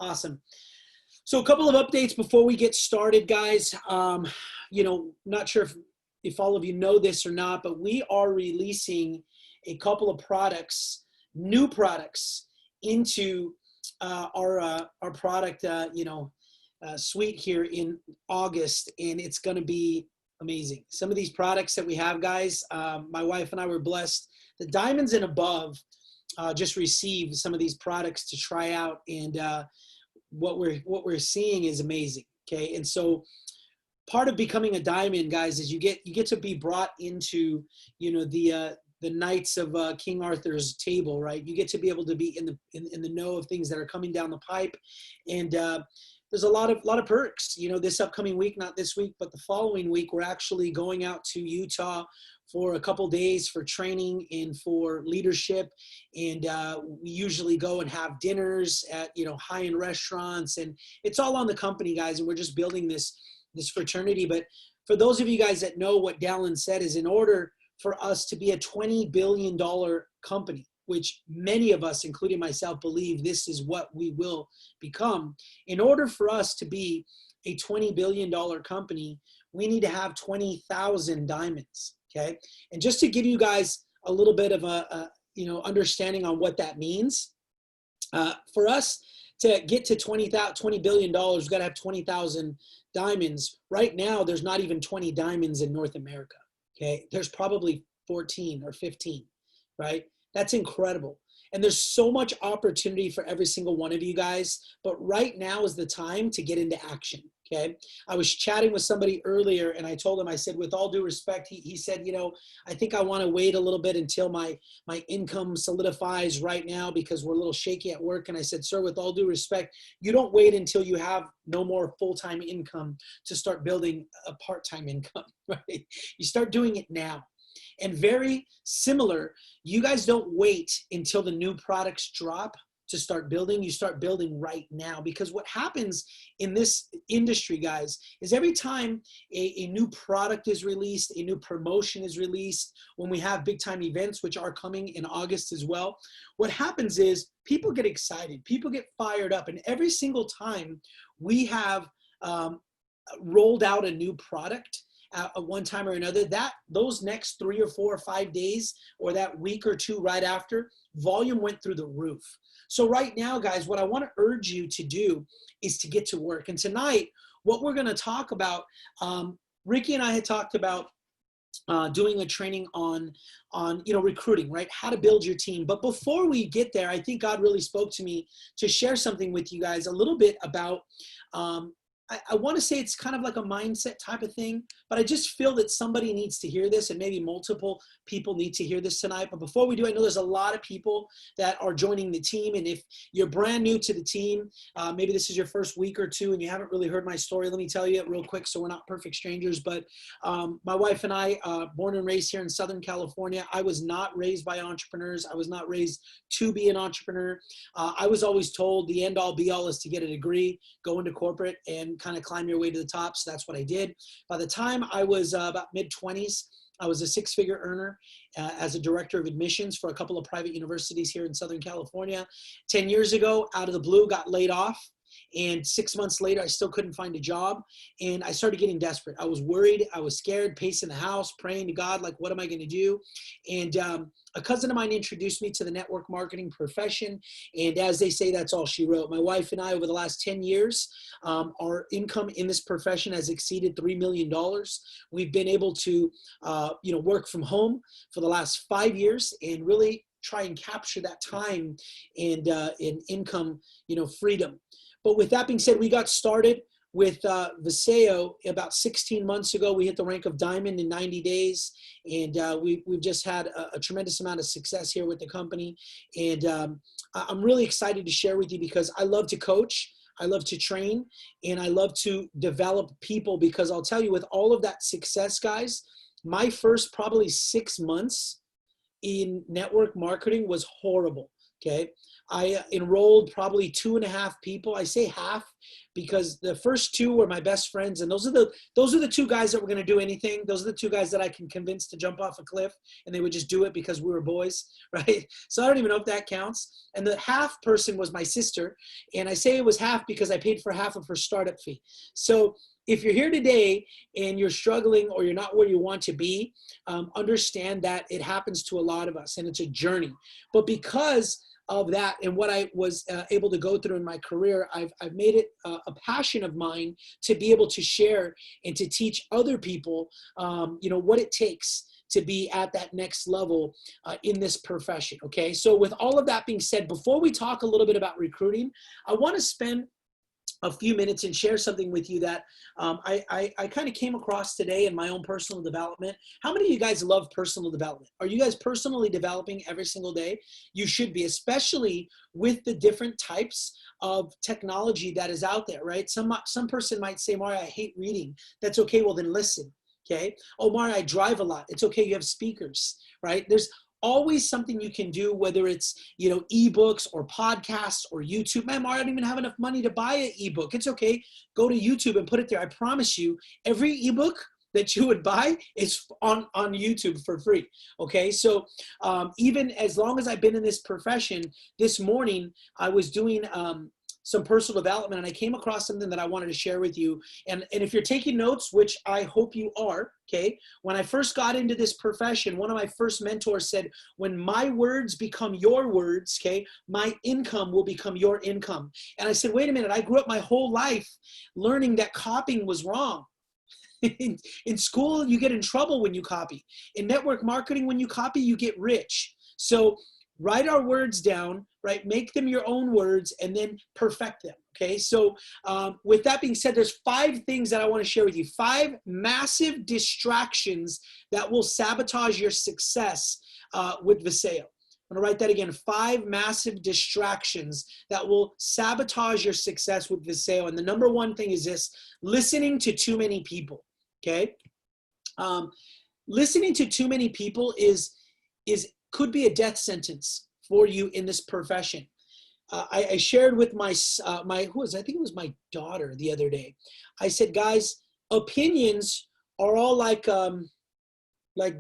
Awesome. So a couple of updates before we get started, guys. Not sure if all of you know this or not, but we are releasing a couple of products, new products, into our product suite here in August, and it's going to be amazing. Some of these products that we have, guys, my wife and I were blessed. The Diamonds and Above just received some of these products to try out, and what we're seeing is amazing. Okay, and so part of becoming a diamond, guys, is you get to be brought into the Knights of King Arthur's table, right? You get to be able to be in the know of things that are coming down the pipe, and there's a lot of perks. This upcoming week, not this week, but the following week, we're actually going out to Utah for a couple days for training and for leadership. And we usually go and have dinners at, high-end restaurants, and it's all on the company, guys. And we're just building this fraternity. But for those of you guys that know what Dallin said, is in order for us to be a $20 billion company, which many of us, including myself, believe this is what we will become. In order for us to be a $20 billion company, we need to have 20,000 diamonds. Okay. And just to give you guys a little bit of a understanding on what that means, for us to get to $20 billion, we've got to have 20,000 diamonds. Right now, there's not even 20 diamonds in North America. Okay. There's probably 14 or 15, right? That's incredible. And there's so much opportunity for every single one of you guys, but right now is the time to get into action. Okay. I was chatting with somebody earlier, and I told him, I said, with all due respect, he said, I think I want to wait a little bit until my income solidifies right now because we're a little shaky at work. And I said, sir, with all due respect, you don't wait until you have no more full-time income to start building a part-time income, right? You start doing it now. And very similar, you guys don't wait until the new products drop to start building. You start building right now, because what happens in this industry, guys, is every time a new product is released, a new promotion is released, when we have big time events, which are coming in August as well, what happens is people get excited, people get fired up. And every single time we have rolled out a new product, at one time or another, those next 3 or 4 or 5 days, or that week or two right after, volume went through the roof. So right now, guys, what I want to urge you to do is to get to work. And tonight, what we're going to talk about, Ricky and I had talked about doing a training on recruiting, right? How to build your team. But before we get there, I think God really spoke to me to share something with you guys a little bit about I want to say it's kind of like a mindset type of thing, but I just feel that somebody needs to hear this, and maybe multiple people need to hear this tonight. But before we do, I know there's a lot of people that are joining the team. And if you're brand new to the team, maybe this is your first week or two and you haven't really heard my story, let me tell you it real quick so we're not perfect strangers. But my wife and I, born and raised here in Southern California, I was not raised by entrepreneurs. I was not raised to be an entrepreneur. I was always told the end all be all is to get a degree, go into corporate, and kind of climb your way to the top. So that's what I did. By the time I was about mid-20s, I was a 6-figure earner as a director of admissions for a couple of private universities here in Southern California. 10 years ago, out of the blue, got laid off. And 6 months later, I still couldn't find a job. And I started getting desperate. I was worried. I was scared, pacing the house, praying to God, like, what am I going to do? And a cousin of mine introduced me to the network marketing profession. And as they say, that's all she wrote. My wife and I, over the last 10 years, our income in this profession has exceeded $3 million. We've been able to, work from home for the last 5 years and really try and capture that time and in income, freedom. But with that being said, we got started with Viseo about 16 months ago. We hit the rank of diamond in 90 days. And we've just had a tremendous amount of success here with the company. And I'm really excited to share with you because I love to coach. I love to train, and I love to develop people, because I'll tell you, with all of that success, guys, my first probably 6 months in network marketing was horrible. Okay. I enrolled probably 2.5 people. I say half because the first 2 were my best friends. And those are the 2 guys that were going to do anything. Those are the 2 guys that I can convince to jump off a cliff, and they would just do it because we were boys, right? So I don't even know if that counts. And the half person was my sister. And I say it was half because I paid for half of her startup fee. So if you're here today and you're struggling or you're not where you want to be, understand that it happens to a lot of us and it's a journey. But because of that and what I was able to go through in my career, I've made it a passion of mine to be able to share and to teach other people, what it takes to be at that next level in this profession. Okay. So with all of that being said, before we talk a little bit about recruiting, I want to spend a few minutes and share something with you that I kind of came across today in my own personal development. How many of you guys love personal development? Are you guys personally developing every single day? You should be, especially with the different types of technology that is out there, right? Some person might say, Mario, I hate reading. That's okay. Well, then listen. Okay. Oh, Mario, I drive a lot. It's okay. You have speakers, right? There's always something you can do, whether it's, ebooks or podcasts or YouTube. Man, I don't even have enough money to buy an ebook. It's okay. Go to YouTube and put it there. I promise you, every ebook that you would buy is on YouTube for free. Okay. So even as long as I've been in this profession, this morning I was doing some personal development, and I came across something that I wanted to share with you. And if you're taking notes, which I hope you are, okay, when I first got into this profession, one of my first mentors said, when my words become your words, okay, my income will become your income. And I said, wait a minute, I grew up my whole life learning that copying was wrong. In school, you get in trouble when you copy. In network marketing, when you copy, you get rich. So write our words down, right? Make them your own words and then perfect them, okay? So with that being said, there's 5 things that I want to share with you. 5 massive distractions that will sabotage your success with Viseo. I'm going to write that again. 5 massive distractions that will sabotage your success with Viseo. And the number 1 thing is this: listening to too many people, okay? Listening to too many people could be a death sentence for you in this profession. I shared with I think it was my daughter the other day. I said, guys, opinions are all like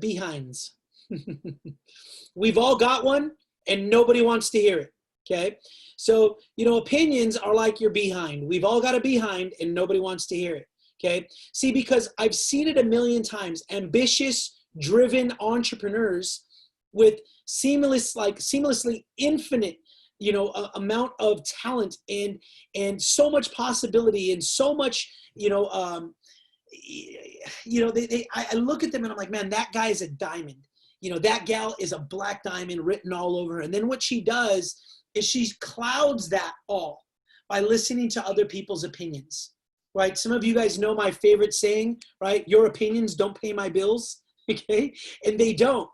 behinds. We've all got one and nobody wants to hear it. Okay. So, opinions are like your behind. We've all got a behind and nobody wants to hear it. Okay. See, because I've seen it a million times, ambitious, driven entrepreneurs with seamlessly infinite, amount of talent and so much possibility and so much, I look at them and I'm like, man, that guy is a diamond. That gal is a black diamond written all over her. And then what she does is she clouds that all by listening to other people's opinions, right? Some of you guys know my favorite saying, right? Your opinions don't pay my bills, okay? And they don't.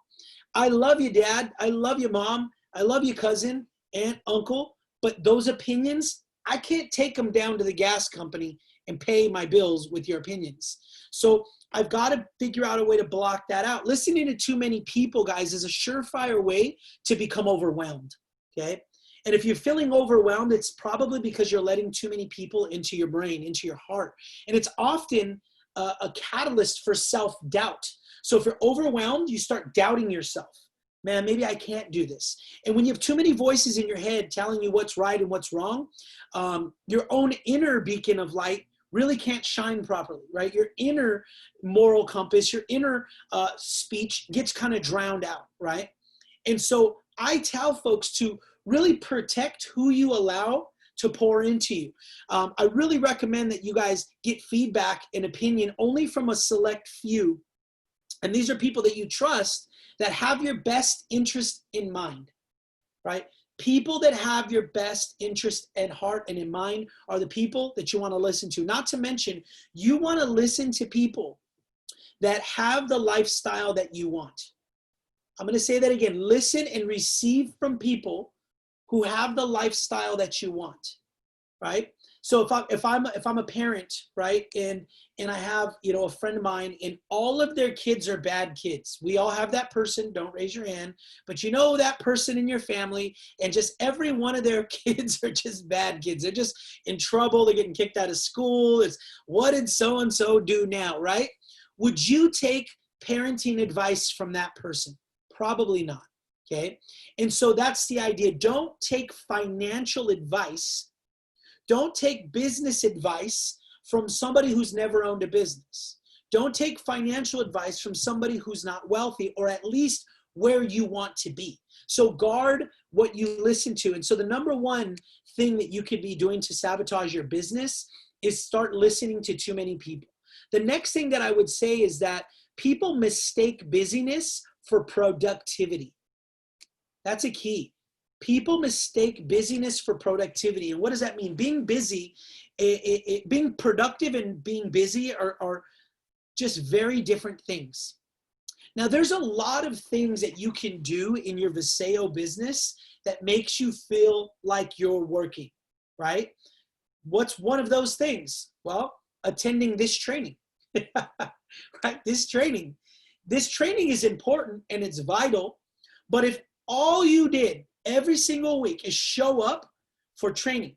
I love you, Dad. I love you, Mom. I love you, cousin, aunt, uncle. But those opinions, I can't take them down to the gas company and pay my bills with your opinions. So I've got to figure out a way to block that out. Listening to too many people, guys, is a surefire way to become overwhelmed, okay? And if you're feeling overwhelmed, it's probably because you're letting too many people into your brain, into your heart. And it's often a catalyst for self-doubt. So if you're overwhelmed, you start doubting yourself. Man, maybe I can't do this. And when you have too many voices in your head telling you what's right and what's wrong, your own inner beacon of light really can't shine properly, right? Your inner moral compass, your inner speech gets kind of drowned out, right? And so I tell folks to really protect who you allow to pour into you. I really recommend that you guys get feedback and opinion only from a select few. And these are people that you trust that have your best interest in mind, right? People that have your best interest at heart and in mind are the people that you want to listen to. Not to mention, you want to listen to people that have the lifestyle that you want. I'm going to say that again. Listen and receive from people who have the lifestyle that you want. right? So if I'm a parent, right, and I have, you know, a friend of mine and all of their kids are bad kids. We all have that person, don't raise your hand, but you know that person in your family, and just every one of their kids are just bad kids. They're just in trouble, they're getting kicked out of school. It's what did so and so do now, right? Would you take parenting advice from that person? Probably not. Okay? And so that's the idea. Don't take financial advice. Don't take business advice from somebody who's never owned a business. Don't take financial advice from somebody who's not wealthy, or at least where you want to be. So guard what you listen to. And so the number one thing that you could be doing to sabotage your business is start listening to too many people. The next thing that I would say is that people mistake busyness for productivity. That's a key. People mistake busyness for productivity. And what does that mean? Being busy, being productive and being busy are just very different things. Now, there's a lot of things that you can do in your Viseo business that makes you feel like you're working, right? What's one of those things? Well, attending this training, right? This training is important and it's vital. But if all you did every single week is show up for training,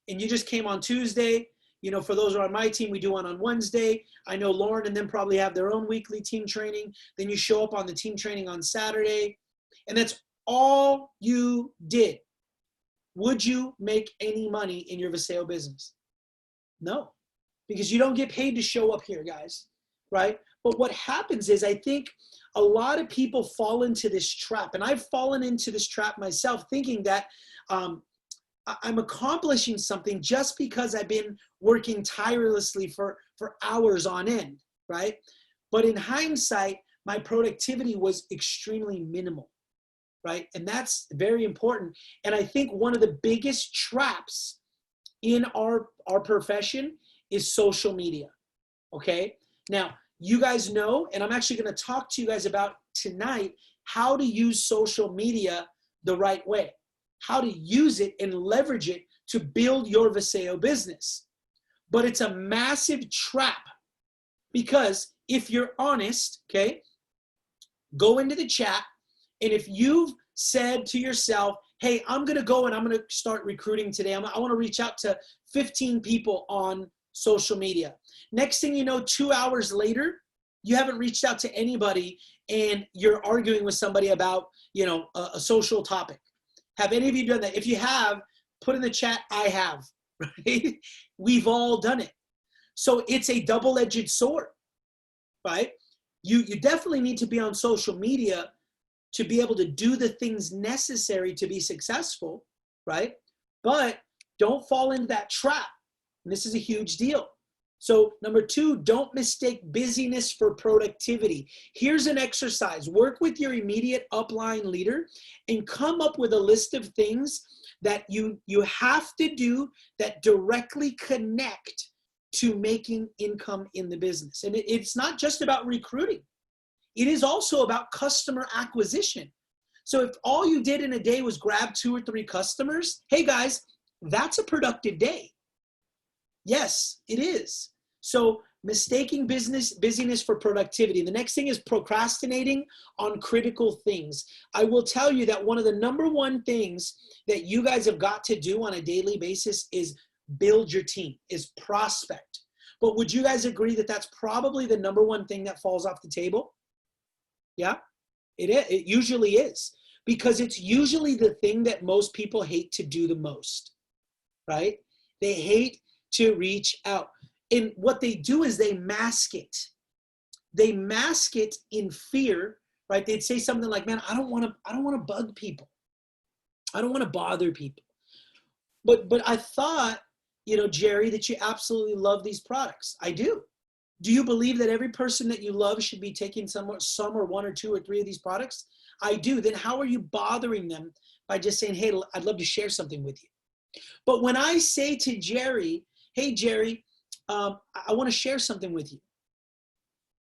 and you just came on Tuesday, you know, for those who are on my team, we do one on Wednesday. I know Lauren and them probably have their own weekly team training. Then you show up on the team training on Saturday, and that's all you did. Would you make any money in your Viseo business? No, because you don't get paid to show up here, guys, right? But what happens is, I think a lot of people fall into this trap, and I've fallen into this trap myself, thinking that I'm accomplishing something just because I've been working tirelessly for hours on end, right? But in hindsight, my productivity was extremely minimal, right? And that's very important. And I think one of the biggest traps in our profession is social media, okay? Now, you guys know, and I'm actually going to talk to you guys about tonight how to use social media the right way, how to use it and leverage it to build your Viseo business. But it's a massive trap, because if you're honest, okay, go into the chat, and if you've said to yourself, hey, I'm going to go and I'm going to start recruiting today. I want to reach out to 15 people on social media. Next thing you know, 2 hours later, you haven't reached out to anybody and you're arguing with somebody about, you know, a social topic. Have any of you done that? If you have, put in the chat, I have, right? We've all done it. So it's a double-edged sword, right? You definitely need to be on social media to be able to do the things necessary to be successful, right? But don't fall into that trap. And this is a huge deal. So number two, don't mistake busyness for productivity. Here's an exercise. Work with your immediate upline leader and come up with a list of things that you have to do that directly connect to making income in the business. And it's not just about recruiting. It is also about customer acquisition. So if all you did in a day was grab 2 or 3 customers, hey guys, that's a productive day. Yes, it is. So mistaking busyness for productivity. The next thing is procrastinating on critical things. I will tell you that one of the number one things that you guys have got to do on a daily basis is build your team, is prospect. But would you guys agree that that's probably the number one thing that falls off the table? Yeah, it usually is, because it's usually the thing that most people hate to do the most, right? They hate to reach out. And what they do is they mask it. They mask it in fear, right? They'd say something like, man, I don't want to bug people. I don't want to bother people. But I thought, you know, Jerry, that you absolutely love these products. I do. Do you believe that every person that you love should be taking some or 1 or 2 or 3 of these products? I do. Then how are you bothering them by just saying, hey, I'd love to share something with you? But when I say to Jerry, hey, Jerry, I want to share something with you,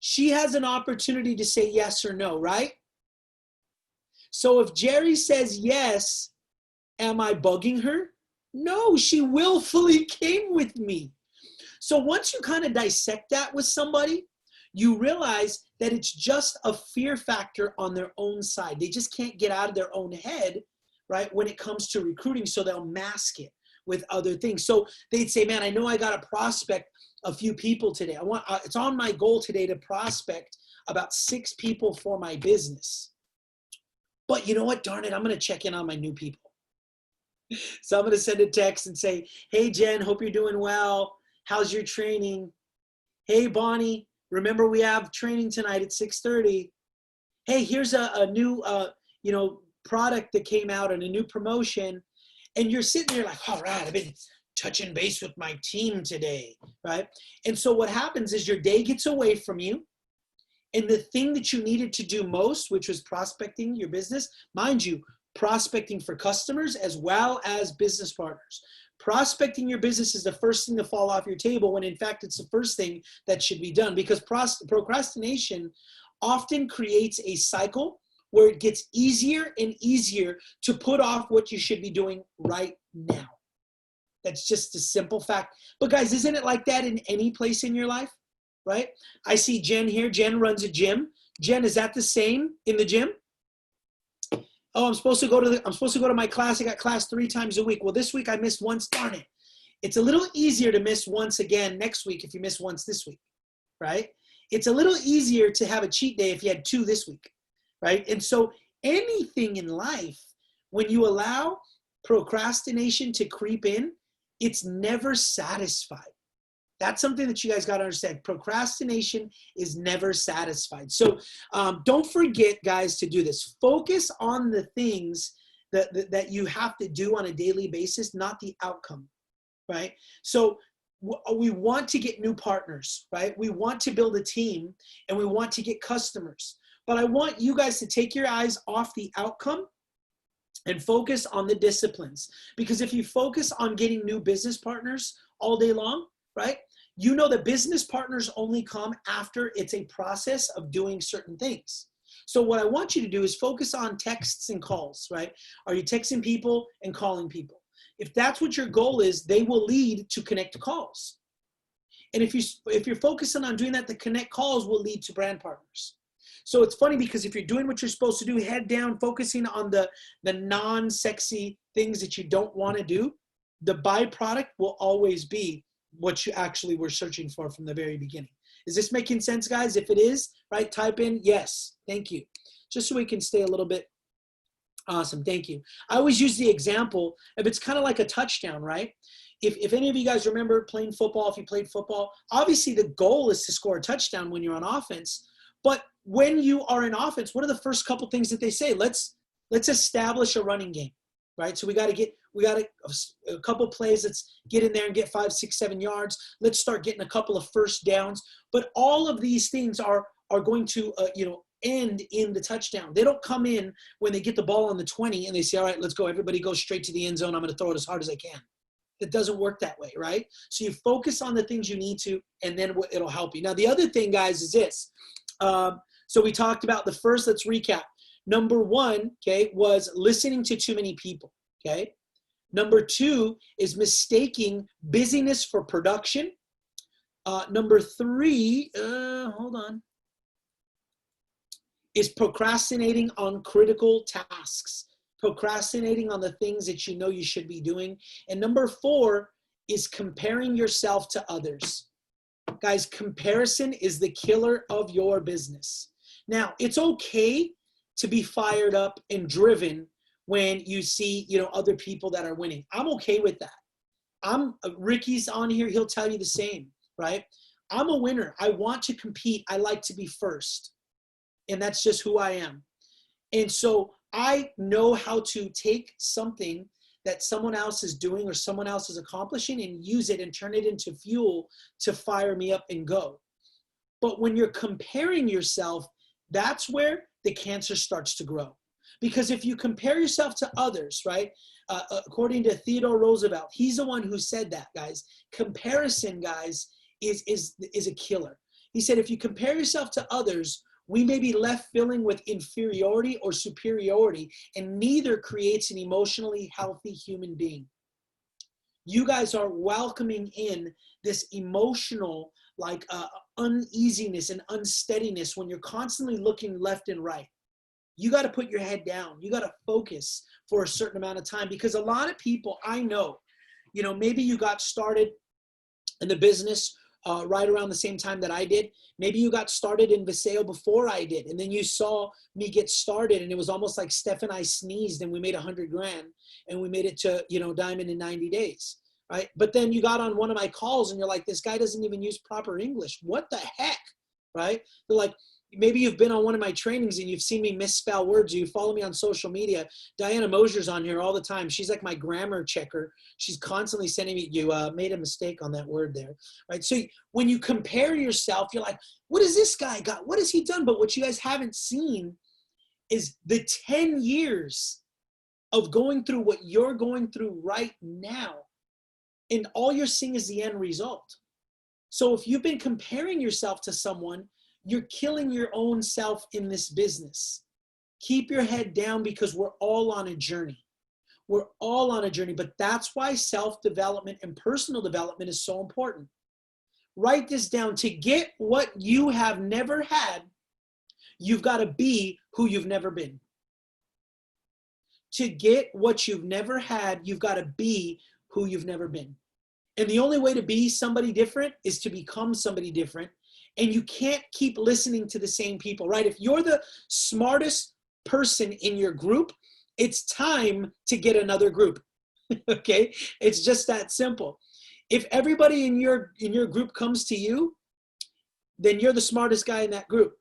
she has an opportunity to say yes or no, right? So if Jerry says yes, am I bugging her? No, she willfully came with me. So once you kind of dissect that with somebody, you realize that it's just a fear factor on their own side. They just can't get out of their own head, right, when it comes to recruiting, so they'll mask it with other things. So they'd say, man, I know I got to prospect a few people today. It's on my goal today to prospect about 6 people for my business. But you know what? Darn it, I'm going to check in on my new people. So I'm going to send a text and say, hey, Jen, hope you're doing well. How's your training? Hey, Bonnie, remember we have training tonight at 6:30. Hey, here's a new, product that came out and a new promotion. And you're sitting there like, all right, I've been touching base with my team today, right? And so what happens is your day gets away from you. And the thing that you needed to do most, which was prospecting your business, mind you, prospecting for customers as well as business partners. Prospecting your business is the first thing to fall off your table, when in fact it's the first thing that should be done, because procrastination often creates a cycle where it gets easier and easier to put off what you should be doing right now. That's just a simple fact. But guys, isn't it like that in any place in your life, right? I see Jen here. Jen runs a gym. Jen, is that the same in the gym? Oh, I'm supposed to go to my class. I got class 3 times a week. Well, this week I missed once. Darn it. It's a little easier to miss once again next week if you miss once this week, right? It's a little easier to have a cheat day if you had 2 this week, right? And so anything in life, when you allow procrastination to creep in, it's never satisfied. That's something that you guys got to understand. Procrastination is never satisfied. So don't forget, guys, to do this. Focus on the things that you have to do on a daily basis, not the outcome, right? So we want to get new partners, right? We want to build a team, and we want to get customers. But I want you guys to take your eyes off the outcome and focus on the disciplines. Because if you focus on getting new business partners all day long, right? You know that business partners only come after it's a process of doing certain things. So what I want you to do is focus on texts and calls, right? Are you texting people and calling people? If that's what your goal is, they will lead to connect calls. And if you're focusing on doing that, the connect calls will lead to brand partners. So it's funny, because if you're doing what you're supposed to do, head down, focusing on the non-sexy things that you don't want to do, the byproduct will always be what you actually were searching for from the very beginning. Is this making sense, guys? If it is, right, type in yes, thank you, just so we can stay a little bit. Awesome, thank you. I always use the example of, it's kind of like a touchdown, right? If any of you guys remember playing football, if you played football, obviously the goal is to score a touchdown when you're on offense. But when you are in offense, what are the first couple things that they say? Let's establish a running game, right? So we got a couple plays. Let's get in there and get 5, 6, 7 yards. Let's start getting a couple of first downs. But all of these things are going to end in the touchdown. They don't come in when they get the ball on the 20 and they say, all right, let's go. Everybody go straight to the end zone. I'm going to throw it as hard as I can. It doesn't work that way, right? So you focus on the things you need to, and then it'll help you. Now, the other thing, guys, is this. So we talked about the first. Let's recap. Number 1, okay, was listening to too many people, okay? Number 2 is mistaking busyness for production. Number 3, hold on, is procrastinating on critical tasks. Procrastinating on the things that you know you should be doing. And number 4 is comparing yourself to others. Guys, comparison is the killer of your business. Now, it's okay to be fired up and driven when you see, other people that are winning. I'm okay with that. Ricky's on here. He'll tell you the same, right? I'm a winner. I want to compete. I like to be first. And that's just who I am. And so I know how to take something that someone else is doing or someone else is accomplishing and use it and turn it into fuel to fire me up and go. But when you're comparing yourself, that's where the cancer starts to grow. Because if you compare yourself to others, right, according to Theodore Roosevelt, he's the one who said that, guys. Comparison, guys, is a killer. He said, if you compare yourself to others, we may be left feeling with inferiority or superiority, and neither creates an emotionally healthy human being. You guys are welcoming in this emotional, like uneasiness and unsteadiness when you're constantly looking left and right. You got to put your head down. You got to focus for a certain amount of time, because a lot of people I know, you know, maybe you got started in the business right around the same time that I did. Maybe you got started in Viseo before I did, and then you saw me get started, and it was almost like Steph and I sneezed, and we made 100 grand, and we made it to, you know, diamond in 90 days, right? But then you got on one of my calls, and you're like, this guy doesn't even use proper English. What the heck, right? They're like, maybe you've been on one of my trainings and you've seen me misspell words. You follow me on social media. Diana Mosier's on here all the time. She's like my grammar checker. She's constantly sending me, you made a mistake on that word there, right? So when you compare yourself, you're like, what has this guy got? What has he done? But what you guys haven't seen is the 10 years of going through what you're going through right now. And all you're seeing is the end result. So if you've been comparing yourself to someone, you're killing your own self in this business. Keep your head down, because we're all on a journey. We're all on a journey, but that's why self-development and personal development is so important. Write this down. To get what you have never had, you've got to be who you've never been. To get what you've never had, you've got to be who you've never been. And the only way to be somebody different is to become somebody different. And you can't keep listening to the same people, right? If you're the smartest person in your group, it's time to get another group. Okay? It's just that simple. If everybody in your group comes to you, then you're the smartest guy in that group.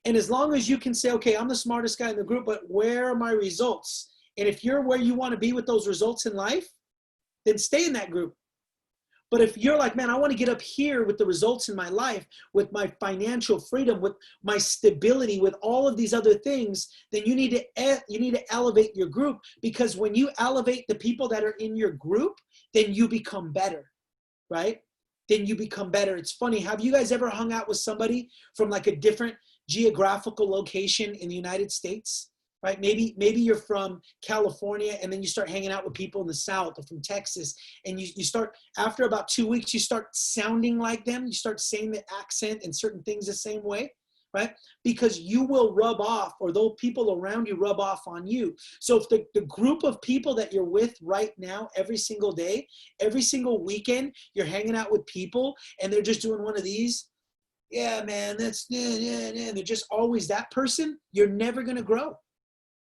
And as long as you can say, okay, I'm the smartest guy in the group, but where are my results? And if you're where you want to be with those results in life, then stay in that group. But if you're like, man, I want to get up here with the results in my life, with my financial freedom, with my stability, with all of these other things, then you need to elevate your group, because when you elevate the people that are in your group, then you become better, right? Then you become better. It's funny. Have you guys ever hung out with somebody from like a different geographical location in the United States? Right? Maybe you're from California, and then you start hanging out with people in the South or from Texas, and you start, after about 2 weeks, you start sounding like them. You start saying the accent and certain things the same way, right? Because you will rub off, or those people around you rub off on you. So if the group of people that you're with right now, every single day, every single weekend, you're hanging out with people and they're just doing one of these, yeah, man, that's, they're just always that person, you're never going to grow.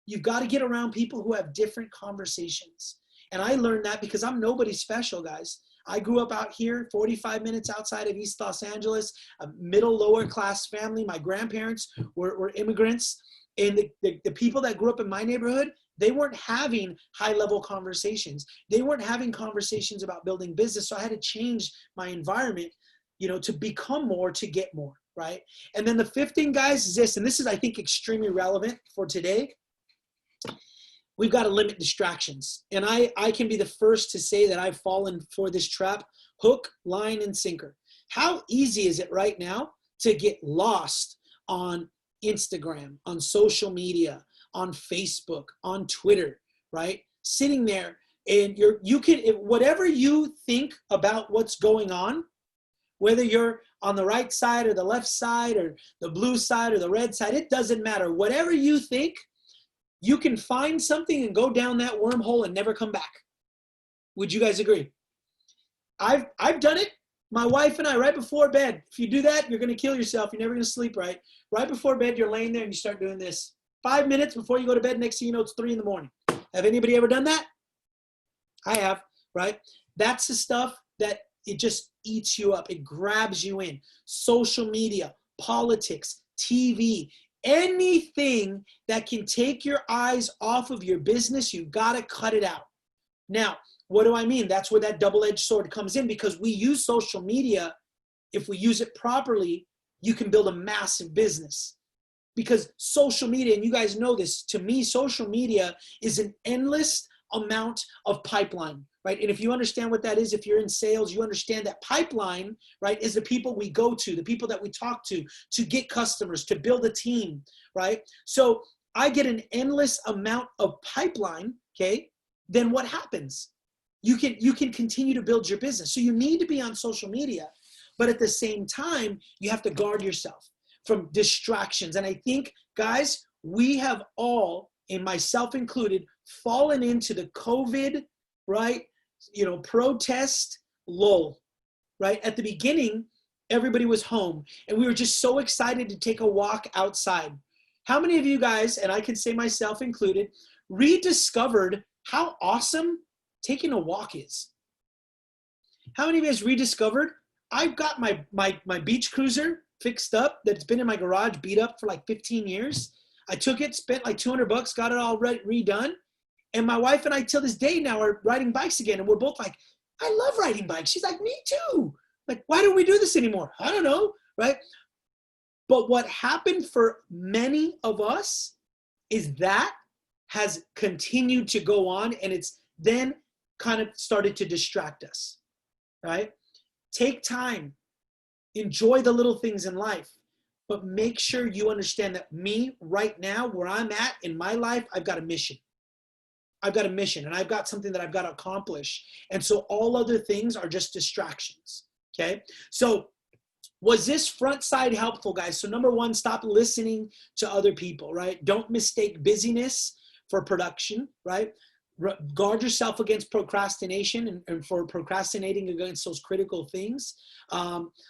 You've got to get around people who have different conversations. And I learned that because I'm nobody special, guys. I grew up out here, 45 minutes outside of East Los Angeles, a middle, lower class family. My grandparents were immigrants. And the people that grew up in my neighborhood, they weren't having high-level conversations. They weren't having conversations about building business. So I had to change my environment, you know, to become more, to get more, right? And then the fifth thing, guys, is this, and this is, I think, extremely relevant for today. We've got to limit distractions. And I can be the first to say that I've fallen for this trap, hook, line, and sinker. How easy is it right now to get lost on Instagram, on social media, on Facebook, on Twitter, right? Sitting there, and you can, whatever you think about what's going on, whether you're on the right side or the left side or the blue side or the red side, it doesn't matter. Whatever you think, you can find something and go down that wormhole and never come back. Would you guys agree? I've done it. My wife and I, right before bed. If you do that, you're going to kill yourself. You're never going to sleep right. Right before bed, you're laying there and you start doing this. 5 minutes before you go to bed, next thing you know, it's 3 a.m. Have anybody ever done that? I have, right? That's the stuff that it just eats you up. It grabs you in. Social media, politics, TV, anything that can take your eyes off of your business, you got to cut it out. Now, what do I mean? That's where that double-edged sword comes in, because we use social media. If we use it properly, you can build a massive business. Because social media, and you guys know this, to me, social media is an endless amount of pipeline, right? And if you understand what that is, if you're in sales, you understand that pipeline, right, is the people we go to, the people that we talk to get customers, to build a team, right? So I get an endless amount of pipeline, okay? Then what happens? you can continue to build your business. So you need to be on social media, but at the same time, you have to guard yourself from distractions. And I think, guys, we have all, and myself included, fallen into the COVID, right, protest lull, right? At the beginning, everybody was home, and we were just so excited to take a walk outside. How many of you guys, and I can say myself included, rediscovered how awesome taking a walk is? How many of you guys rediscovered? I've got my beach cruiser fixed up that's been in my garage, beat up for like 15 years. I took it, spent like $200, got it all redone. And my wife and I, till this day now, are riding bikes again. And we're both like, I love riding bikes. She's like, me too. Like, why don't we do this anymore? I don't know, right? But what happened for many of us is that has continued to go on, and it's then kind of started to distract us, right? Take time, enjoy the little things in life, but make sure you understand that me right now, where I'm at in my life, I've got a mission. I've got a mission, and I've got something that I've got to accomplish. And so all other things are just distractions, okay? So was this front side helpful, guys? So number one, stop listening to other people, right? Don't mistake busyness for production, right? Guard yourself against procrastination and for procrastinating against those critical things.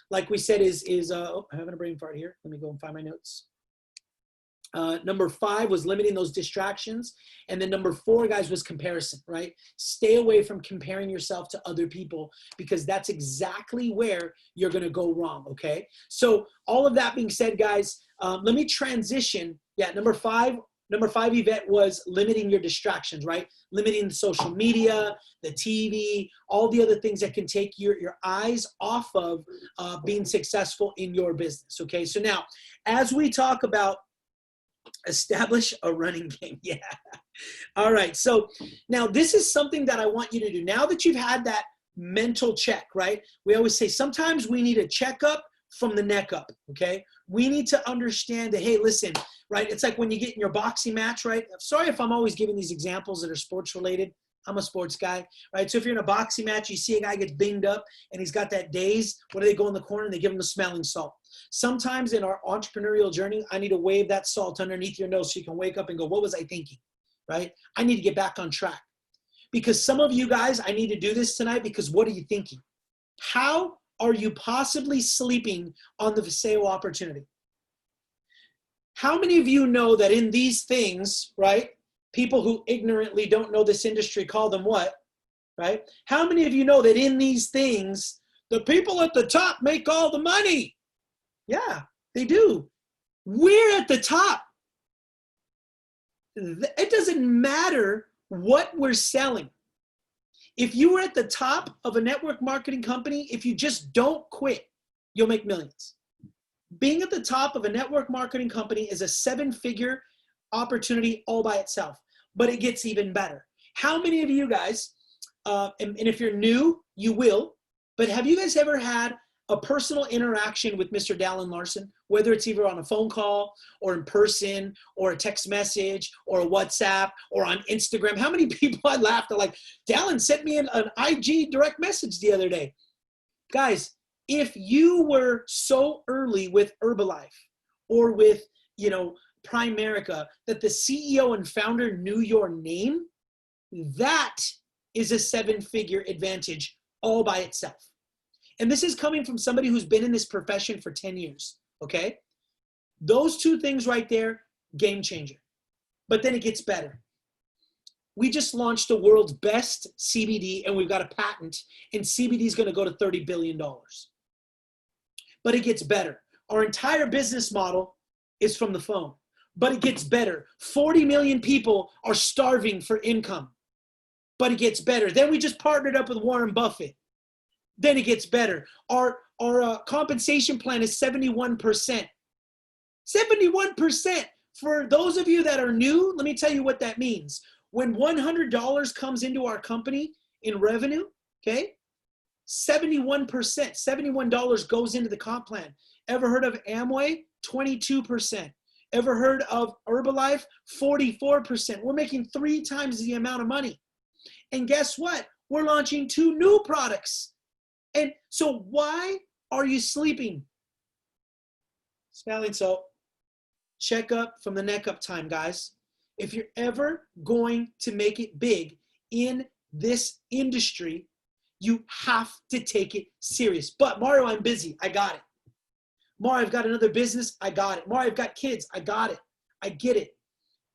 Like we said, I'm having a brain fart here. Let me go and find my notes. Number 5 was limiting those distractions. And then number 4, guys, was comparison, right? Stay away from comparing yourself to other people, because that's exactly where you're going to go wrong, okay? So all of that being said, guys, let me transition. Yeah, number 5, Yvette, was limiting your distractions, right? Limiting the social media, the TV, all the other things that can take your eyes off of being successful in your business, okay? So now, as we talk about establish a running game. Yeah. All right. So now this is something that I want you to do. Now that you've had that mental check, right? We always say sometimes we need a checkup from the neck up. Okay. We need to understand that, hey, listen, right? It's like when you get in your boxing match, right? I'm sorry if I'm always giving these examples that are sports related. I'm a sports guy, right? So if you're in a boxing match, you see a guy gets binged up and he's got that daze. What do they go in the corner and they give him the smelling salt? Sometimes in our entrepreneurial journey, I need to wave that salt underneath your nose so you can wake up and go, what was I thinking, right? I need to get back on track. Because some of you guys, I need to do this tonight because what are you thinking? How are you possibly sleeping on the Viseo opportunity? How many of you know that in these things, right, people who ignorantly don't know this industry call them what, right? How many of you know that in these things, the people at the top make all the money? Yeah, they do. We're at the top. It doesn't matter what we're selling. If you were at the top of a network marketing company, if you just don't quit, you'll make millions. Being at the top of a network marketing company is a 7-figure opportunity all by itself, but it gets even better. How many of you guys, and if you're new, you will, but have you guys ever had a personal interaction with Mr. Dallin Larson, whether it's either on a phone call or in person or a text message or a WhatsApp or on Instagram? How many people I laughed at, like, Dallin sent me an IG direct message the other day. Guys, if you were so early with Herbalife or with, Primerica that the CEO and founder knew your name, that is a 7-figure advantage all by itself. And this is coming from somebody who's been in this profession for 10 years, okay? Those 2 things right there, game changer. But then it gets better. We just launched the world's best CBD, and we've got a patent, and CBD is going to go to $30 billion. But it gets better. Our entire business model is from the phone. But it gets better. 40 million people are starving for income. But it gets better. Then we just partnered up with Warren Buffett. Then it gets better. Our compensation plan is 71%. 71%. For those of you that are new, let me tell you what that means. When $100 comes into our company in revenue, okay, 71%, $71 goes into the comp plan. Ever heard of Amway? 22%. Ever heard of Herbalife? 44%. We're making 3 times the amount of money. And guess what? We're launching 2 new products. And so why are you sleeping? Smelling salt. Check up from the neck up time, guys. If you're ever going to make it big in this industry, you have to take it serious. But Mario, I'm busy. I got it. Mario, I've got another business. I got it. Mario, I've got kids. I got it. I get it.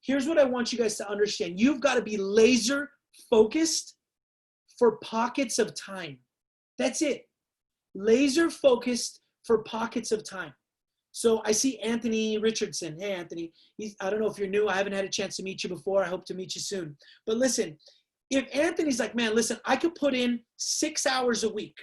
Here's what I want you guys to understand. You've got to be laser focused for pockets of time. That's it. Laser focused for pockets of time. So I see Anthony Richardson. Hey, Anthony. I don't know if you're new. I haven't had a chance to meet you before. I hope to meet you soon. But listen, if Anthony's like, man, listen, I could put in 6 hours a week.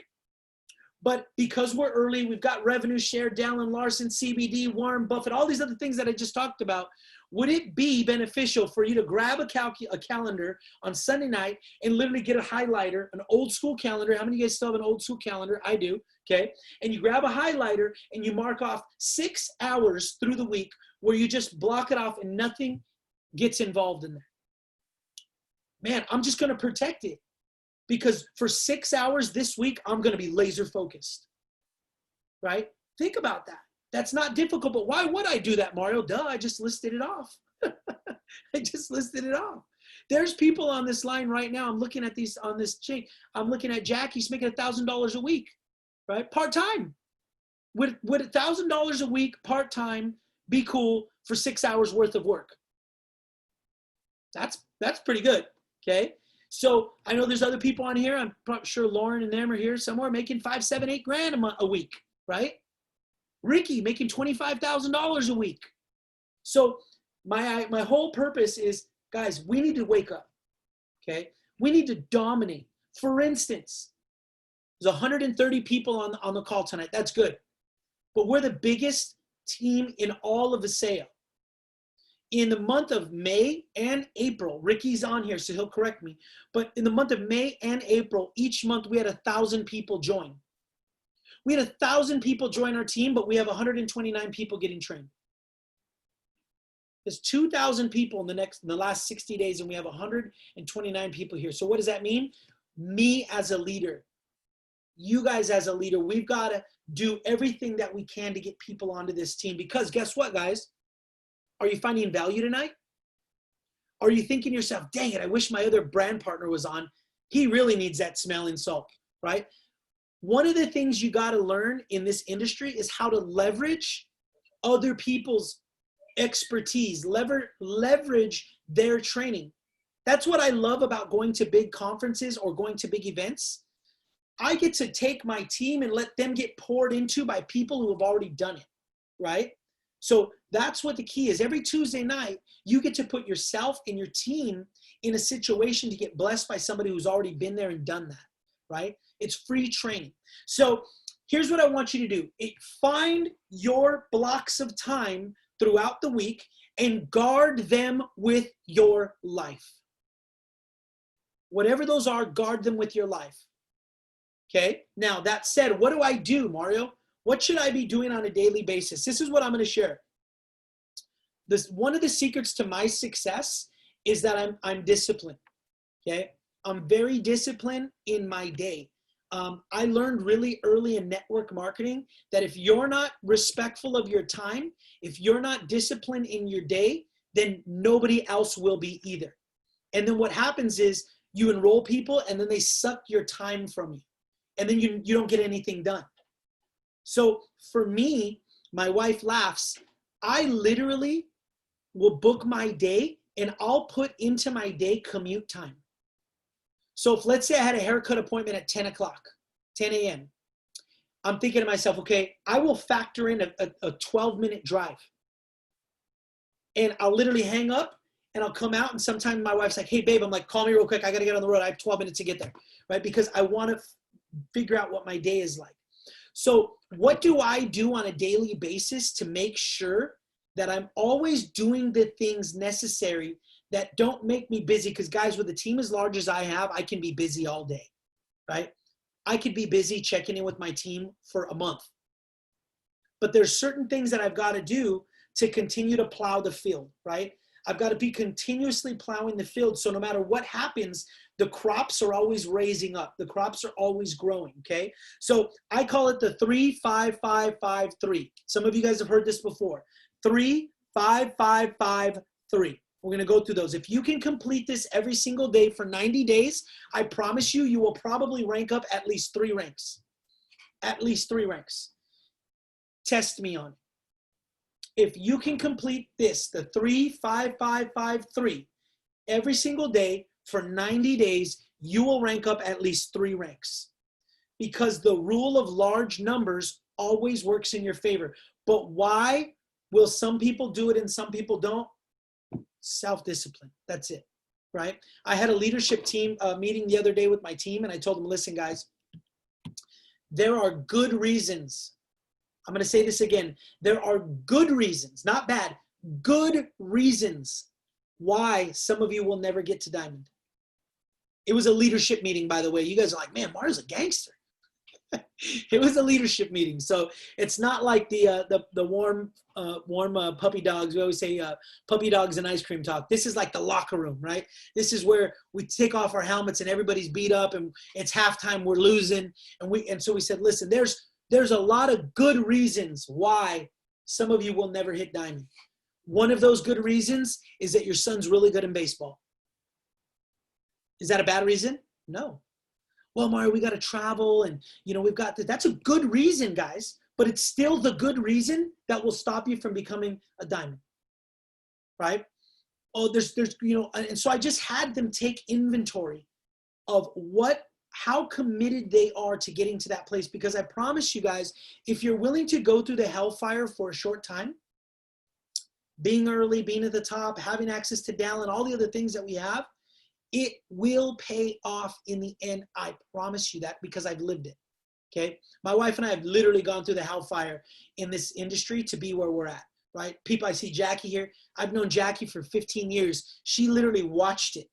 But because we're early, we've got revenue share, Dallin Larson, CBD, Warren Buffett, all these other things that I just talked about. Would it be beneficial for you to grab a calendar on Sunday night and literally get a highlighter, an old school calendar? How many of you guys still have an old school calendar? I do, okay? And you grab a highlighter and you mark off 6 hours through the week where you just block it off and nothing gets involved in there. Man, I'm just going to protect it. Because for 6 hours this week, I'm going to be laser focused, right? Think about that. That's not difficult, but why would I do that, Mario? Duh, I just listed it off. I just listed it off. There's people on this line right now. I'm looking at these on this chain. I'm looking at Jack. He's making $1,000 a week, right? Part-time. Would $1,000 a week part-time be cool for 6 hours worth of work? That's pretty good, okay? So I know there's other people on here. I'm probably sure Lauren and them are here somewhere making 5, 7, 8 grand a week, right? Ricky making $25,000 a week. So my whole purpose is, guys, we need to wake up, okay? We need to dominate. For instance, there's 130 people on the call tonight. That's good. But we're the biggest team in all of Viseo. In the month of May and April, Ricky's on here, so he'll correct me. But in the month of May and April, each month we had 1,000 people join. We had 1,000 people join our team, but we have 129 people getting trained. There's 2,000 people in the last 60 days, and we have 129 people here. So what does that mean? Me as a leader, you guys as a leader, we've got to do everything that we can to get people onto this team. Because guess what, guys? Are you finding value tonight? Are you thinking to yourself, dang it, I wish my other brand partner was on. He really needs that smelling salt, right? One of the things you got to learn in this industry is how to leverage other people's expertise, leverage their training. That's what I love about going to big conferences or going to big events. I get to take my team and let them get poured into by people who have already done it, right? So that's what the key is. Every Tuesday night, you get to put yourself and your team in a situation to get blessed by somebody who's already been there and done that, right? It's free training. So here's what I want you to do. Find your blocks of time throughout the week and guard them with your life. Whatever those are, guard them with your life. Okay? Now, that said, what do I do, Mario? What should I be doing on a daily basis? This is what I'm going to share. One of the secrets to my success is that I'm disciplined. Okay? I'm very disciplined in my day. I learned really early in network marketing that if you're not respectful of your time, if you're not disciplined in your day, then nobody else will be either. And then what happens is you enroll people and then they suck your time from you. And then you don't get anything done. So for me, my wife laughs. I literally will book my day and I'll put into my day commute time. So if let's say I had a haircut appointment at 10 o'clock, 10 a.m., I'm thinking to myself, okay, I will factor in a 12-minute drive. And I'll literally hang up and I'll come out and sometimes my wife's like, hey, babe, I'm like, call me real quick. I got to get on the road. I have 12 minutes to get there, right? Because I want to figure out what my day is like. So what do I do on a daily basis to make sure that I'm always doing the things necessary that don't make me busy? Because guys, with a team as large as I have, I can be busy all day, right? I could be busy checking in with my team for a month. But there's certain things that I've got to do to continue to plow the field, right? I've got to be continuously plowing the field. So no matter what happens, The crops are always raising up. The crops are always growing, okay? So I call it the 3-5-5-5-3. Some of you guys have heard this before. 3-5-5-5-3. We're going to go through those. If you can complete this every single day for 90 days, I promise you, you will probably rank up at least 3 ranks. At least 3 ranks. Test me on it. If you can complete this, the 3-5-5-5-3, every single day for 90 days, you will rank up at least 3 ranks. Because the rule of large numbers always works in your favor. But why will some people do it and some people don't? Self-discipline. That's it, right? I had a leadership team meeting the other day with my team, and I told them, listen, guys, there are good reasons. I'm going to say this again. There are good reasons, not bad, good reasons why some of you will never get to diamond. It was a leadership meeting, by the way. You guys are like, man, Mario's a gangster. It was a leadership meeting. So it's not like the warm puppy dogs. We always say puppy dogs and ice cream talk. This is like the locker room, right? This is where we take off our helmets and everybody's beat up and it's halftime, we're losing. And so we said, listen, there's a lot of good reasons why some of you will never hit diamond. One of those good reasons is that your son's really good in baseball. Is that a bad reason? No. Well, Mario, we got to travel and, we've got that's a good reason, guys, but it's still the good reason that will stop you from becoming a diamond, right? Oh, and so I just had them take inventory of how committed they are to getting to that place, because I promise you guys, if you're willing to go through the hellfire for a short time, being early, being at the top, having access to Dallin, all the other things that we have, it will pay off in the end. I promise you that, because I've lived it, okay? My wife and I have literally gone through the hellfire in this industry to be where we're at, right? People, I see Jackie here. I've known Jackie for 15 years. She literally watched it.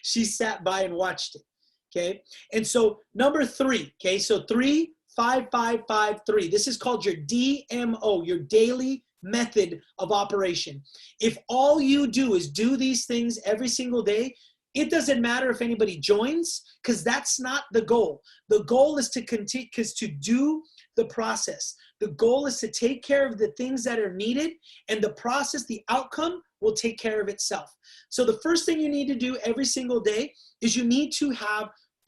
She sat by and watched it, okay? And so number 3, okay? So 3-5-5-5-3. This is called your DMO, your daily method of operation. If all you do is do these things every single day, it doesn't matter if anybody joins, because that's not the goal. The goal is to continue, to do the process. The goal is to take care of the things that are needed, and the process, the outcome, will take care of itself. So the first thing you need to do every single day is you need to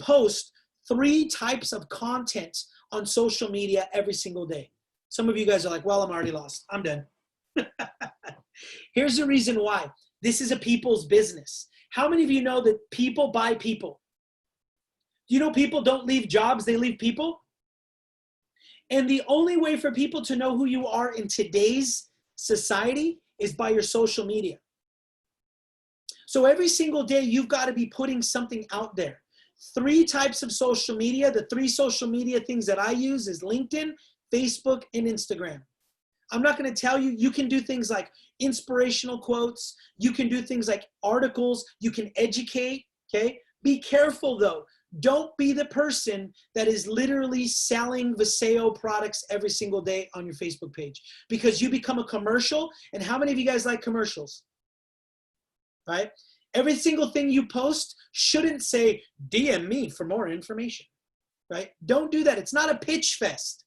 post 3 types of content on social media every single day. Some of you guys are like, well, I'm already lost. I'm done. Here's the reason why. This is a people's business. How many of you know that people buy people? Do you know people don't leave jobs, they leave people? And the only way for people to know who you are in today's society is by your social media. So every single day, you've got to be putting something out there. 3 types of social media. The 3 social media things that I use is LinkedIn, Facebook, and Instagram. I'm not going to tell you, you can do things like inspirational quotes. You can do things like articles. You can educate, okay? Be careful though. Don't be the person that is literally selling Viseo products every single day on your Facebook page, because you become a commercial. And how many of you guys like commercials? Right? Every single thing you post shouldn't say, DM me for more information, right? Don't do that. It's not a pitch fest.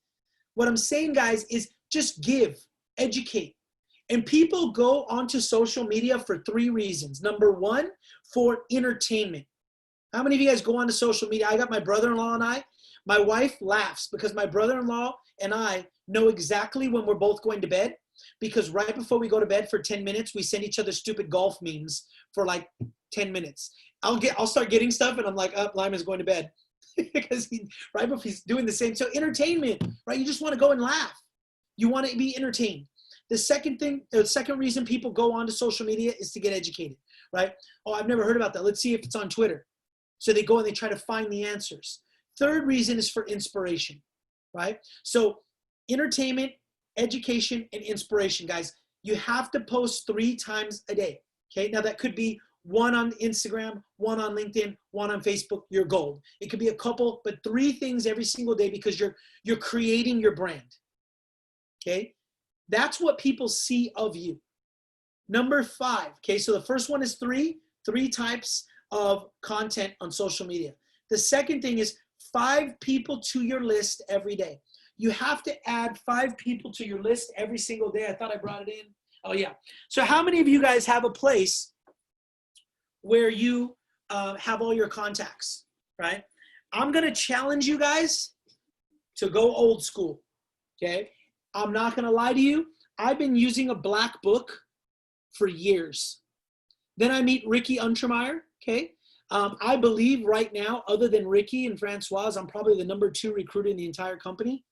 What I'm saying, guys, is just give, educate. And people go onto social media for 3 reasons. Number 1, for entertainment. How many of you guys go onto social media? I got my brother-in-law and my wife laughs because my brother-in-law and I know exactly when we're both going to bed, because right before we go to bed for 10 minutes, we send each other stupid golf memes for like 10 minutes. I'll start getting stuff and I'm like, oh, Lyman's going to bed. Because right before he's doing the same. So entertainment, right? You just want to go and laugh. You want to be entertained. The second reason people go onto social media is to get educated, right? Oh, I've never heard about that. Let's see if it's on Twitter. So they go and they try to find the answers. Third reason is for inspiration, right? So entertainment, education, and inspiration, guys. You have to post 3 times a day, okay? Now that could be 1 on Instagram, 1 on LinkedIn, 1 on Facebook, you're gold. It could be a couple, but 3 things every single day, because you're creating your brand, okay? That's what people see of you. Number 5, okay? So the first one is 3 types of content on social media. The second thing is 5 people to your list every day. You have to add 5 people to your list every single day. I thought I brought it in. Oh, yeah. So how many of you guys have a place where you have all your contacts, right? I'm going to challenge you guys to go old school, okay? I'm not going to lie to you. I've been using a black book for years. Then I meet Ricky Untermeyer, okay? I believe right now, other than Ricky and Francoise, I'm probably the number 2 recruiter in the entire company.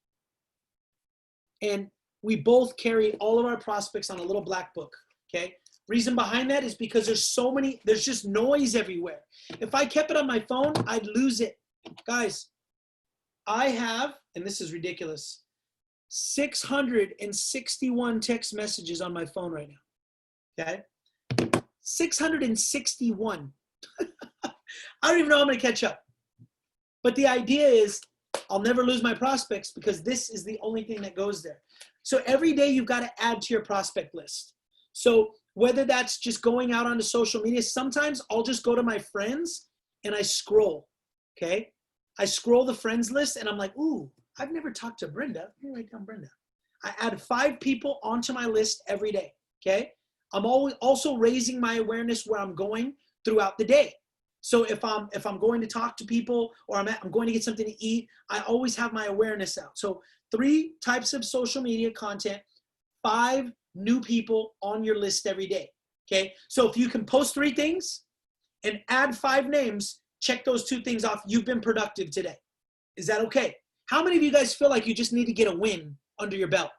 And we both carry all of our prospects on a little black book, okay? Reason behind that is because there's just noise everywhere. If I kept it on my phone, I'd lose it. Guys, I have, and this is ridiculous, 661 text messages on my phone right now, okay? 661. I don't even know how I'm going to catch up. But the idea is I'll never lose my prospects because this is the only thing that goes there. So every day you've got to add to your prospect list. So whether that's just going out onto social media, sometimes I'll just go to my friends and I scroll, okay? I scroll the friends list and I'm like, ooh, I've never talked to Brenda. Let me write down Brenda. I add 5 people onto my list every day, okay? I'm always also raising my awareness where I'm going throughout the day. So if I'm going to talk to people or I'm going to get something to eat, I always have my awareness out. So 3 types of social media content, 5 new people on your list every day, okay? So if you can post 3 things and add 5 names, check those 2 things off. You've been productive today. Is that okay? How many of you guys feel like you just need to get a win under your belt?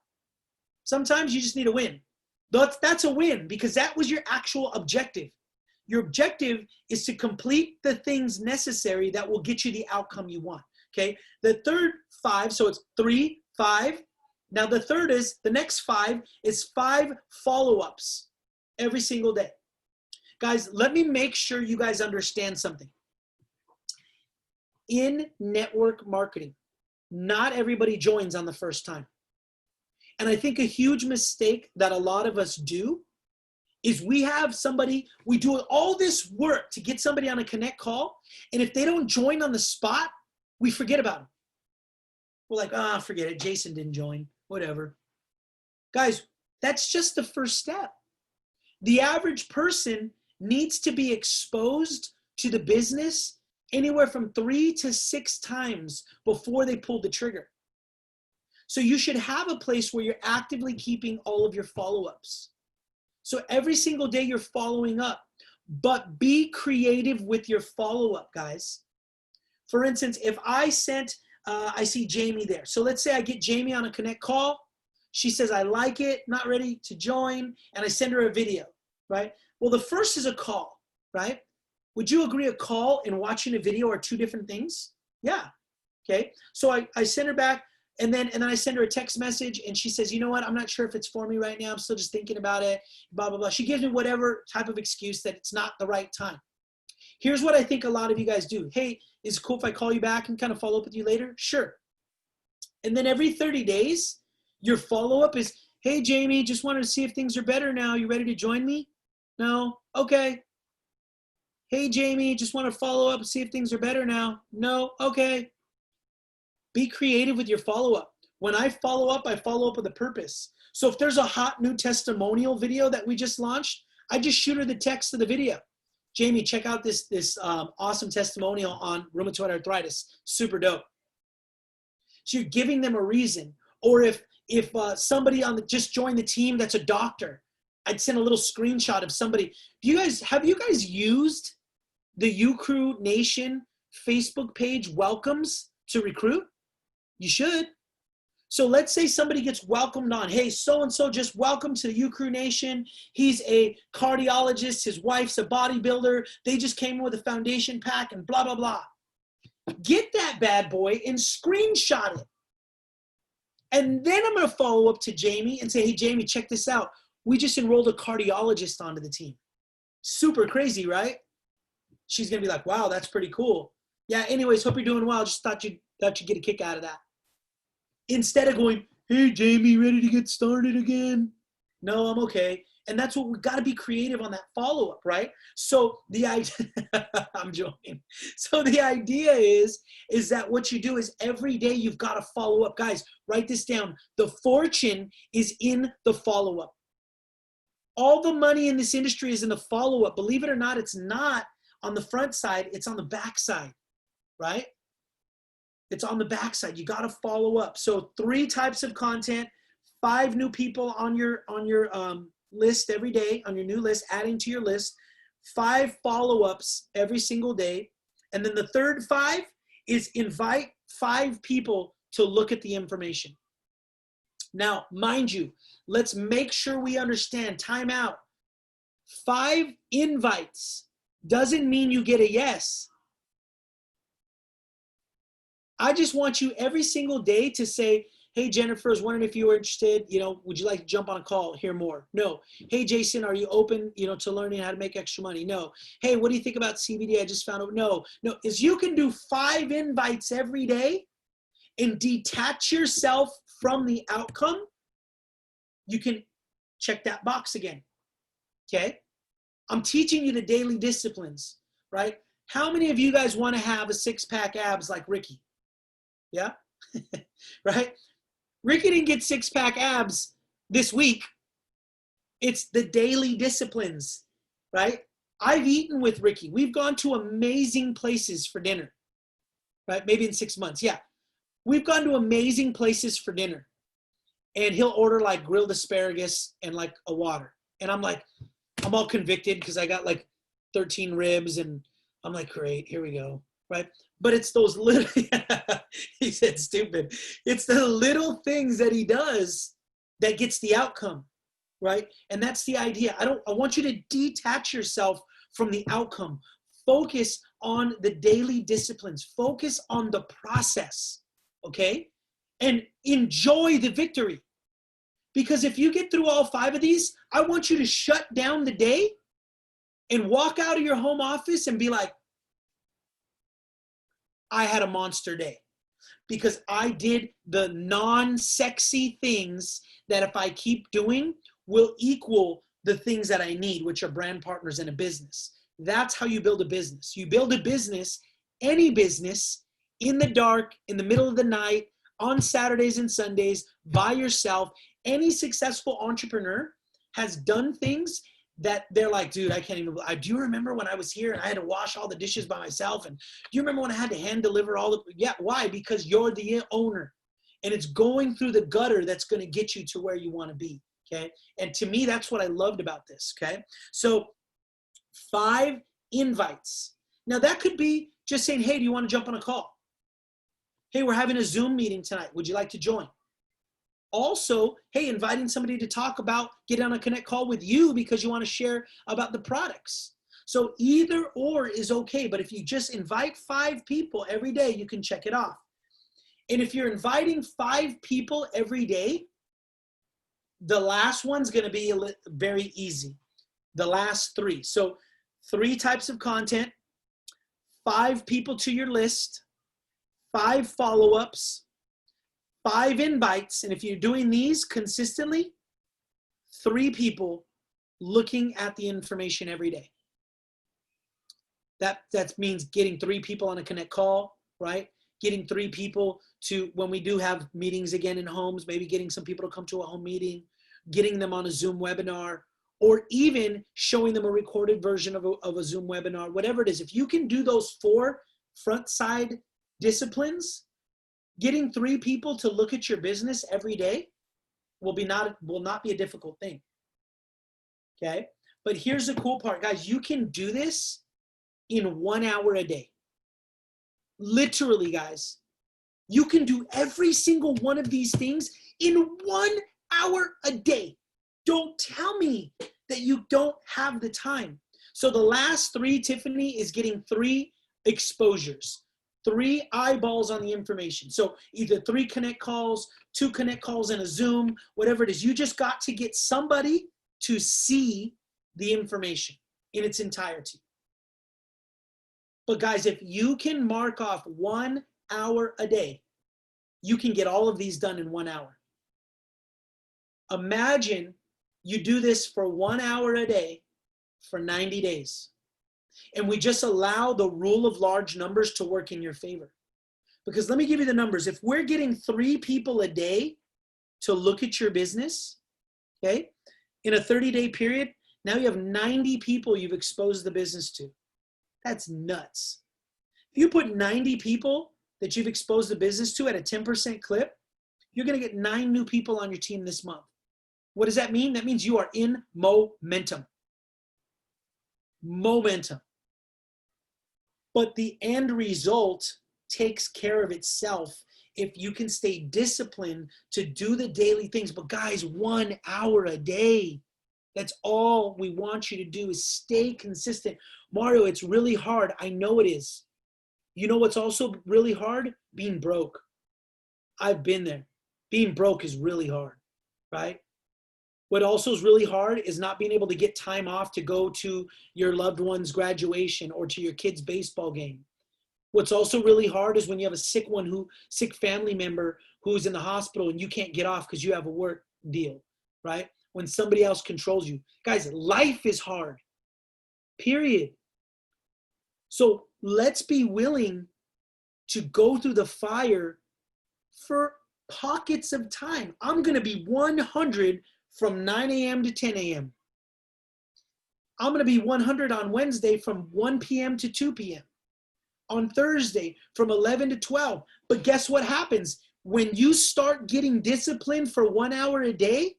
Sometimes you just need a win. That's a win because that was your actual objective. Your objective is to complete the things necessary that will get you the outcome you want, okay? The third 5, so it's 3, 5. Now the third is, the next 5 is 5 follow-ups every single day. Guys, let me make sure you guys understand something. In network marketing, not everybody joins on the first time. And I think a huge mistake that a lot of us do is we have somebody, we do all this work to get somebody on a connect call, and if they don't join on the spot, we forget about them. We're like, forget it, Jason didn't join, whatever. Guys, that's just the first step. The average person needs to be exposed to the business anywhere from 3 to 6 times before they pull the trigger. So you should have a place where you're actively keeping all of your follow-ups. So every single day you're following up, but be creative with your follow-up, guys. For instance, if I sent, I see Jamie there. So let's say I get Jamie on a connect call. She says, I like it, not ready to join, and I send her a video, right? Well, the first is a call, right? Would you agree a call and watching a video are 2 different things? Yeah, okay. So I send her back, and then I send her a text message, and she says, you know what, I'm not sure if it's for me right now. I'm still just thinking about it, blah, blah, blah. She gives me whatever type of excuse that it's not the right time. Here's what I think a lot of you guys do. Hey, is it cool if I call you back and kind of follow up with you later? Sure. And then every 30 days, your follow-up is, hey, Jamie, just wanted to see if things are better now. You ready to join me? No? Okay. Hey, Jamie, just want to follow up and see if things are better now. No? Okay. Be creative with your follow-up. When I follow up with a purpose. So if there's a hot new testimonial video that we just launched, I just shoot her the text of the video. Jamie, check out this awesome testimonial on rheumatoid arthritis. Super dope. So you're giving them a reason. Or if somebody just joined the team that's a doctor, I'd send a little screenshot of somebody. Have you guys used the Ucrew Nation Facebook page welcomes to recruit? You should. So let's say somebody gets welcomed on. Hey, so-and-so just welcome to the Ucrew Nation. He's a cardiologist. His wife's a bodybuilder. They just came in with a foundation pack and blah, blah, blah. Get that bad boy and screenshot it. And then I'm going to follow up to Jamie and say, hey, Jamie, check this out. We just enrolled a cardiologist onto the team. Super crazy, right? She's going to be like, wow, that's pretty cool. Yeah, anyways, hope you're doing well. Just thought you'd get a kick out of that. Instead of going, hey, Jamie, ready to get started again? No, I'm okay. And that's what we got to be creative on that follow-up, right? So the idea, I'm joking. So the idea is that what you do is every day you've got to follow up. Guys, write this down. The fortune is in the follow-up. All the money in this industry is in the follow-up. Believe it or not, it's not on the front side, it's on the back side, right? It's on the back side. You got to follow up. So 3 types of content, 5 new people on your list every day, on your new list, adding to your list, 5 follow-ups every single day. And then the third 5 is invite 5 people to look at the information. Now, mind you, let's make sure we understand, time out. 5 invites doesn't mean you get a yes. I just want you every single day to say, hey, Jennifer, I was wondering if you were interested, would you like to jump on a call, hear more? No. Hey, Jason, are you open, to learning how to make extra money? No. Hey, what do you think about CBD? I just found out. No. Is you can do 5 invites every day and detach yourself from the outcome, you can check that box again, okay? I'm teaching you the daily disciplines, right? How many of you guys want to have a 6-pack abs like Ricky? Yeah, right? Ricky didn't get 6-pack abs this week. It's the daily disciplines, right? I've eaten with Ricky. We've gone to amazing places for dinner, right? Maybe in 6 months. Yeah. We've gone to amazing places for dinner. And he'll order like grilled asparagus and like a water. And I'm like, I'm all convicted because I got like 13 ribs and I'm like, great, here we go, right? But it's those little, he said stupid. It's the little things that he does that gets the outcome, right? And that's the idea. I want you to detach yourself from the outcome. Focus on the daily disciplines. Focus on the process, okay? And enjoy the victory. Because if you get through all 5 of these, I want you to shut down the day and walk out of your home office and be like, I had a monster day. Because I did the non-sexy things that if I keep doing will equal the things that I need, which are brand partners and a business. That's how you build a business. You build a business, any business, in the dark, in the middle of the night, on Saturdays and Sundays, by yourself. Any successful entrepreneur has done things that they're like, dude, I can't even, do you remember when I was here and I had to wash all the dishes by myself? And do you remember when I had to hand deliver all the, yeah, why? Because you're the owner and it's going through the gutter that's going to get you to where you want to be, okay? And to me, that's what I loved about this, okay? So 5 invites. Now that could be just saying, hey, do you want to jump on a call? Hey, we're having a Zoom meeting tonight. Would you like to join? Also, hey, inviting somebody to talk about, get on a connect call with you because you want to share about the products. So either or is okay, but if you just invite 5 people every day, you can check it off. And if you're inviting 5 people every day, the last one's going to be very easy. The last 3. So 3 types of content, 5 people to your list, 5 follow-ups, 5 invites, and if you're doing these consistently, 3 people looking at the information every day. That means getting 3 people on a connect call, right? Getting 3 people to, when we do have meetings again in homes, maybe getting some people to come to a home meeting, getting them on a Zoom webinar, or even showing them a recorded version of a Zoom webinar, whatever it is. If you can do those 4 front side disciplines, getting 3 people to look at your business every day will not be a difficult thing, okay? But here's the cool part, guys. You can do this in 1 hour a day. Literally, guys. You can do every single one of these things in 1 hour a day. Don't tell me that you don't have the time. So the last 3, Tiffany, is getting 3 exposures. 3 eyeballs on the information. So either 3 connect calls, 2 connect calls and a Zoom, whatever it is. You just got to get somebody to see the information in its entirety. But guys, if you can mark off 1 hour a day, you can get all of these done in 1 hour. Imagine You do this for 1 hour a day for 90 days. And we just allow the rule of large numbers to work in your favor. Because let me give you the numbers. If we're getting 3 people a day to look at your business, okay, in a 30-day period, now you have 90 people you've exposed the business to. That's nuts. If you put 90 people that you've exposed the business to at a 10% clip, you're going to get 9 new people on your team this month. What does that mean? That means you are in momentum. Momentum. But the end result takes care of itself if you can stay disciplined to do the daily things. But guys, 1 hour a day. That's all we want you to do is stay consistent. Mario, it's really hard. I know it is. You know what's also really hard? Being broke. I've been there. Being broke is really hard, right? What also is really hard is not being able to get time off to go to your loved one's graduation or to your kid's baseball game. What's also really hard is when you have a sick family member who's in the hospital and you can't get off because you have a work deal, right? When somebody else controls you. Guys, life is hard, period. So let's be willing to go through the fire for pockets of time. I'm going to be 100 from 9 a.m. to 10 a.m. I'm going to be 100 on Wednesday from 1 p.m. to 2 p.m. On Thursday from 11 to 12. But guess what happens? When you start getting disciplined for 1 hour a day,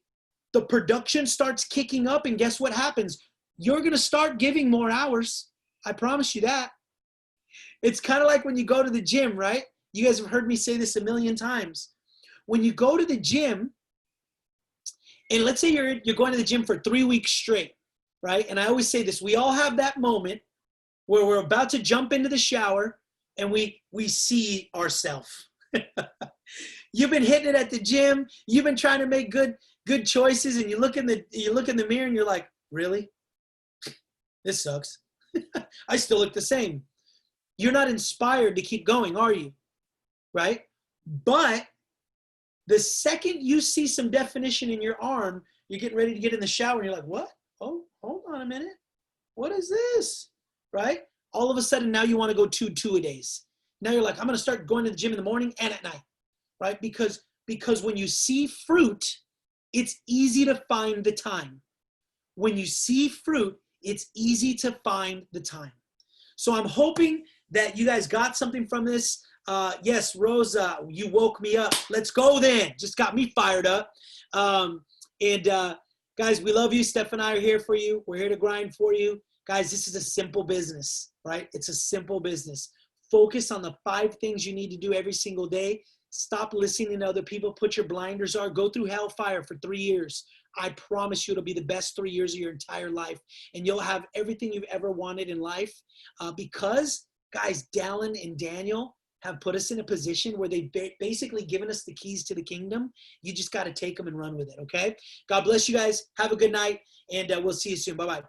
the production starts kicking up, and guess what happens? You're going to start giving more hours. I promise you that. It's kind of like when you go to the gym, right? You guys have heard me say this a million times. When you go to the gym, and let's say you're going to the gym for 3 weeks straight, right? And I always say this, we all have that moment where we're about to jump into the shower and we see ourselves. You've been hitting it at the gym. You've been trying to make good choices, and you look in the mirror and you're like, really? This sucks. I still look the same. You're not inspired to keep going, are you? Right? But the second you see some definition in your arm, you're getting ready to get in the shower and you're like, what? Oh, hold on a minute. What is this? Right? All of a sudden now you want to go 2 a days. Now you're like, I'm going to start going to the gym in the morning and at night. Right? Because when you see fruit, it's easy to find the time. When you see fruit, it's easy to find the time. So I'm hoping that you guys got something from this. Yes, Rosa, you woke me up. Let's go then. Just got me fired up. Guys, we love you. Steph and I are here for you. We're here to grind for you. Guys, this is a simple business, right? It's a simple business. Focus on the 5 things you need to do every single day. Stop listening to other people. Put your blinders on. Go through hellfire for 3 years. I promise you it'll be the best 3 years of your entire life. And you'll have everything you've ever wanted in life because, guys, Dallin and Daniel have put us in a position where they've basically given us the keys to the kingdom. You just got to take them and run with it, okay? God bless you guys. Have a good night, and we'll see you soon. Bye-bye.